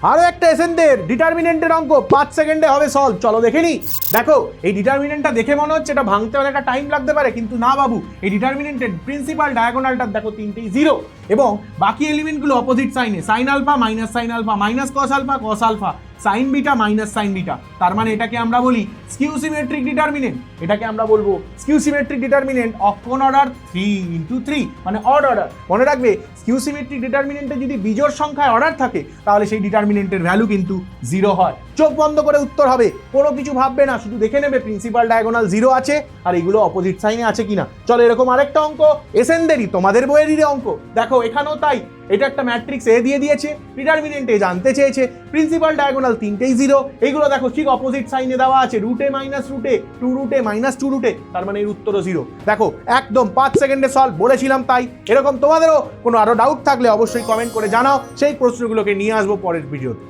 আরো একটা এসেনদের ডিটারমিনেন্টের অঙ্ক 5 সেকেন্ডে হবে সলভ, চলো দেখে নি। দেখো এই ডিটারমিনেন্টটা দেখে মনে হচ্ছে এটা ভাঙতে অনেকটা টাইম লাগতে পারে, কিন্তু না বাবু, এই ডিটারমিনেন্টের প্রিন্সিপাল ডায়াগোনালটা দেখো তিনটেই জিরো, এবং বাকি এলিমেন্টগুলো অপোজিট সাইনে, sine alpha minus sine alpha minus cos alpha cos alpha sine beta minus sine beta. তার মানে এটাকে আমরা বলি স্কিউ সিমেট্রিক ডিটারমিনেন্ট। এটাকে আমরা বলবো স্কিউ সিমেট্রিক ডিটারমিনেন্ট অফ কোন অর্ডার 3 × 3, মানে অড অর্ডার। মনে রাখবে স্কিউ সিমেট্রিক ডিটারমিনেন্টে যদি বিজোড় সংখ্যায় অর্ডার থাকে তাহলে সেই ডিটারমিনেন্টের ভ্যালু কিন্তু জিরো হয়। চোখ বন্ধ করে উত্তর হবে, কোনো কিছু ভাববে না, শুধু দেখে নেবে প্রিন্সিপাল ডায়াগোনাল জিরো আছে আর এগুলো অপোজিট সাইনে আছে কিনা। চলো এরকম আরেকটা অঙ্ক এসেনদেরই, তোমাদের বইয়েরই অঙ্ক। দেখো এখানেও তাই, এটা একটা ম্যাট্রিক্স এ দিয়ে দিয়েছে, ডিটারমিনেন্টে জানতে চেয়েছে, প্রিন্সিপাল ডায়াগোনাল তিনটেই জিরো। এইগুলো দেখো ঠিক অপোজিট সাইনে দেওয়া আছে, রুটে মাইনাস রুটে, টু রুটে মাইনাস টু রুটে, তার মানে এর উত্তরও জিরো। দেখো একদম 5 সেকেন্ডে সলভ, বলেছিলাম তাই। এরকম তোমাদেরও কোনো আরো ডাউট থাকলে অবশ্যই কমেন্ট করে জানাও, সেই প্রশ্নগুলোকে নিয়ে আসবো পরের ভিডিওতে।